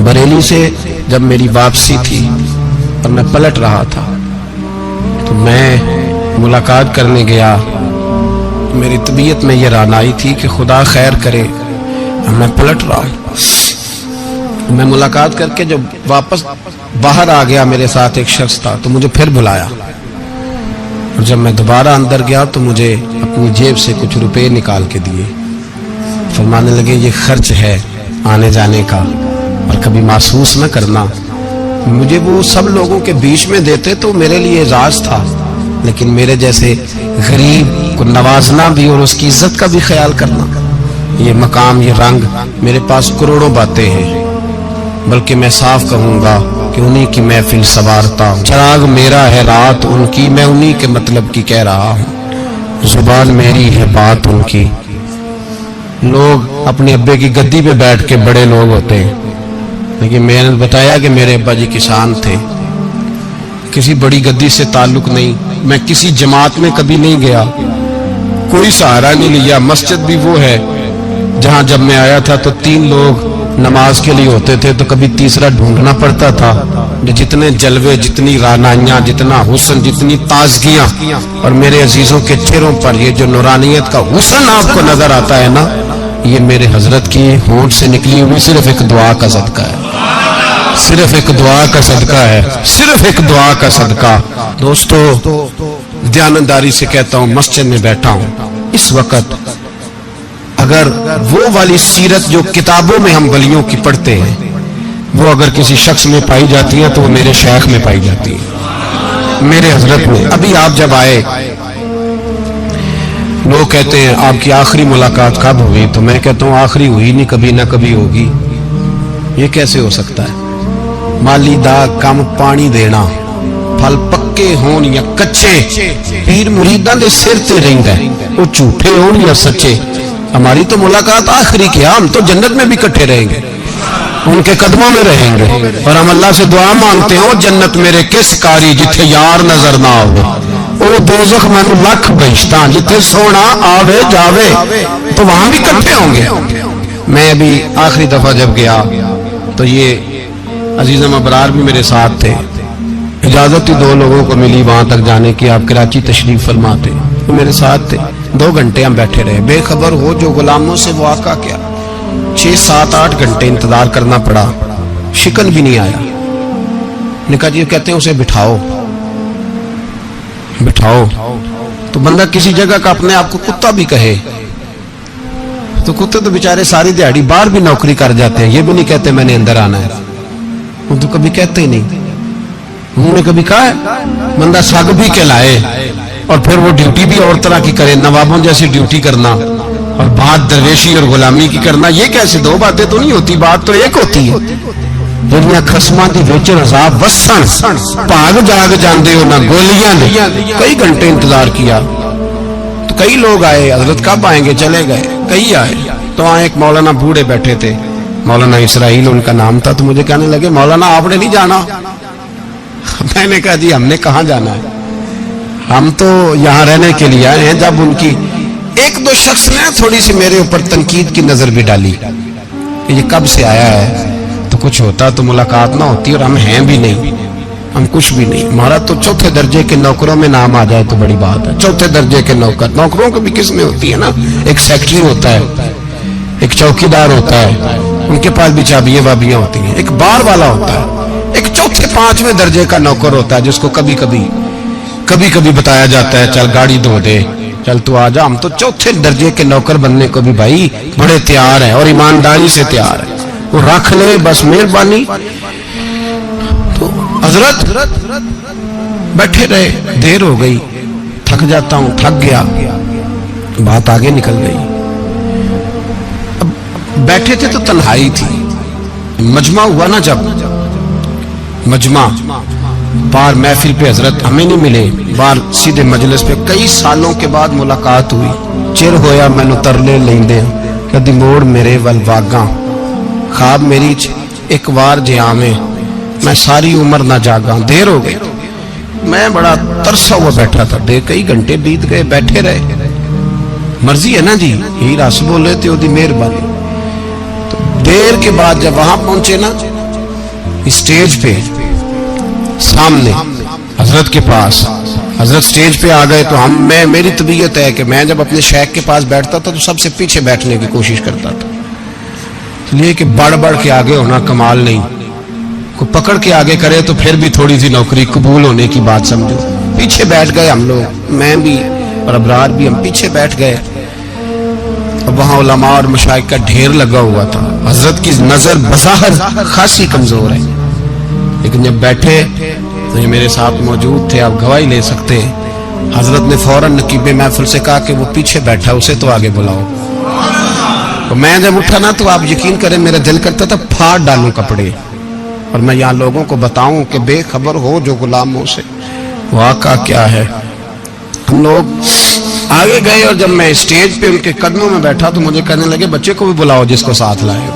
बरेली से जब मेरी वापसी थी और मैं पलट रहा था तो मैं मुलाकात करने गया। मेरी तबीयत में ये रानाई थी कि खुदा खैर करे, मैं पलट रहा हूँ। मैं मुलाकात करके जब वापस बाहर आ गया, मेरे साथ एक शख्स था तो मुझे फिर बुलाया, और जब मैं दोबारा अंदर गया तो मुझे अपनी जेब से कुछ रुपए निकाल के दिए। फरमाने लगे ये खर्च है आने जाने का, और कभी महसूस न करना। मुझे वो सब लोगों के बीच में देते तो मेरे लिए एजाज था, लेकिन मेरे जैसे गरीब को नवाजना भी और उसकी इज्जत का भी ख्याल करना, ये मकाम, ये रंग, मेरे पास करोड़ों बातें हैं, बल्कि मैं साफ कहूंगा कि उन्हीं की महफिल सवारता हूँ। चिराग मेरा है रात उनकी, मैं उन्हीं के मतलब की कह रहा हूँ। जुबान मेरी है बात उनकी। लोग अपने अब्बे की गद्दी पे बैठ के बड़े लोग होते हैं, लेकिन मैंने बताया कि मेरे अब्बा जी किसान थे, किसी बड़ी गद्दी से ताल्लुक नहीं। मैं किसी जमात में कभी नहीं गया, कोई सहारा नहीं लिया। मस्जिद भी वो है जहां जब मैं आया था तो 3 लोग नमाज के लिए होते थे, तो कभी तीसरा ढूंढना पड़ता था। जितने जलवे, जितनी रानाइयां, जितना हुस्न, जितनी ताजगियां, और मेरे अजीजों के चेहरों पर ये जो नूरानियत का हुस्न आपको नजर आता है ना, ये मेरे हजरत की होंठ से निकली हुई सिर्फ एक दुआ का सदका है, सिर्फ एक दुआ का सदका है, सिर्फ एक दुआ का सदका। दोस्तों, ध्यानदारी से कहता हूं, मस्जिद में बैठा हूं इस वक्त, अगर वो वाली सीरत जो किताबों में हम वलियों की पढ़ते हैं, वो अगर किसी शख्स में पाई जाती है तो वो मेरे शेख में पाई जाती है, मेरे हजरत में। अभी आप जब आए, लोग कहते हैं आपकी आखिरी मुलाकात कब हुई, तो मैं कहता हूँ आखिरी हुई नहीं, कभी ना कभी होगी। ये कैसे हो सकता है? माली दा कम पानी देना, फल पक्के होन या कच्चे, पीर मुरीदां दे सिर ते रहिंदा है, वो झूठे होन या सच्चे। हमारी तो मुलाकात आखिरी की, हम तो जन्नत में भी इकट्ठे रहेंगे, उनके कदमों में रहेंगे, और हम अल्लाह से दुआ मांगते हैं, वो जन्नत मेरे किस कारी जिथे यार नजर ना आवे, वो दोज़ख मैनू लख बहिश्तां जिथे सोना आवे जावे, तो वहां भी इकट्ठे होंगे। मैं अभी आखिरी दफा जब गया तो ये अजीज़म अबरार भी मेरे साथ थे। इजाजत ही 2 लोगों को मिली वहां तक जाने की, आप कराची तशरीफ फरमाते, तो मेरे साथ थे। 2 घंटे हम बैठे रहे, बेखबर हो जो गुलामों से वो आका क्या। 6, 7, 8 घंटे इंतजार करना पड़ा, शिकन भी नहीं आया। निका जी कहते हैं उसे बिठाओ बिठाओ, तो बंदा किसी जगह का अपने आप को कुत्ता भी कहे, तो कुत्ते तो बेचारे सारी दिहाड़ी बाहर भी नौकरी कर जाते हैं, ये भी नहीं कहते मैंने अंदर आना है, वो तो कभी कहते ही नहीं। उन्होंने कभी कहा है बंदा सग भी कहलाए और फिर वो ड्यूटी भी और तरह की करे, नवाबों जैसी ड्यूटी करना और बात दरवेशी और गुलामी की करना, ये कैसे? 2 बातें तो नहीं होती, बात तो एक होती है। दुनिया खसमां दी विच रज़ा वसन भाग जाग जांदे हो ना गोलियां ने। कई घंटे इंतजार किया तो कई लोग आए, हजरत कब आएंगे, चले गए। कई आए तो वहां एक मौलाना बूढ़े बैठे थे, मौलाना इसराइल उनका नाम था, तो मुझे कहने लगे मौलाना आपने नहीं जाना? मैंने कहा जी हमने कहाँ जाना है, हम तो यहाँ रहने के लिए आए हैं। जब उनकी 1-2 शख्स ने थोड़ी सी मेरे ऊपर तनकीद की नजर भी डाली कि ये कब से आया है, तो कुछ होता तो मुलाकात ना होती, और हम हैं भी नहीं, हम कुछ भी नहीं। हमारा तो 4थे दर्जे के नौकरों में नाम आ जाए तो बड़ी बात है। 4थे दर्जे के नौकर, नौकरों को भी किस में होती है ना, एक सेक्रेटरी होता है, एक चौकीदार होता है, उनके पास भी चाबियां वाबियां होती हैं, एक बार वाला होता है, एक 4थे 5वें दर्जे का नौकर होता है जिसको कभी कभी बताया जाता है चल गाड़ी धो दे, चल तू आ जा। हम तो 4थे दर्जे के नौकर बनने को भी भाई बड़े तैयार हैं और ईमानदारी से तैयार है, वो रख ले बस मेहरबानी। तो हजरत बैठे रहे, देर हो गई, थक जाता हूं, थक गया, बात आगे निकल गई। अब बैठे थे तो तन्हाई थी, मजमा हुआ ना, जब मजमा बाहर महफिल पे हजरत हमें नहीं मिले, बाहर सीधे मजलिस पे कई सालों के बाद मुलाकात हुई। चिर होया मैनू तरले लेंदे, कदी मोड़ मेरे वल वागा, ख्वाब मेरी एक बार जे आवे, मैं सारी उम्र ना जागा। देर हो गई, मैं बड़ा तरसा हुआ बैठा था, कई घंटे बीत गए, बैठे रहे। मर्जी है ना जी, यही रस बोले थे ओदी मेहरबानी। तो देर के बाद जब वहां पहुंचे ना, اسٹیج پہ سامنے حضرت کے پاس، حضرت سٹیج پہ آ گئے تو میری طبیعت ہے کہ میں جب اپنے شیخ کے پاس بیٹھتا تھا تو سب سے پیچھے بیٹھنے کی کوشش کرتا تھا، اس لیے کہ بڑھ کے آگے ہونا کمال نہیں، کوئی پکڑ کے آگے کرے تو پھر بھی تھوڑی سی نوکری قبول ہونے کی بات سمجھو۔ پیچھے بیٹھ گئے ہم لوگ، میں بھی اور ابرار بھی، ہم پیچھے بیٹھ گئے۔ اب وہاں علماء اور مشائخ کا ڈھیر لگا ہوا تھا، حضرت کی نظر بظاہر خاصی کمزور ہے، لیکن جب بیٹھے تو یہ میرے ساتھ موجود تھے، آپ گواہی لے سکتے ہیں، حضرت نے فوراً نقیب محفل سے کہا کہ وہ پیچھے بیٹھا اسے تو آگے بلاؤ۔ تو میں جب اٹھا نا تو آپ یقین کریں میرا دل کرتا تھا پھاڑ ڈالوں کپڑے اور میں یہاں لوگوں کو بتاؤں کہ بے خبر ہو جو غلاموں سے وہ آقا کیا ہے۔ ہم لوگ آگے گئے اور جب میں اسٹیج پہ ان کے قدموں میں بیٹھا تو مجھے کہنے لگے بچے کو بھی بلاؤ جس کو ساتھ لائے۔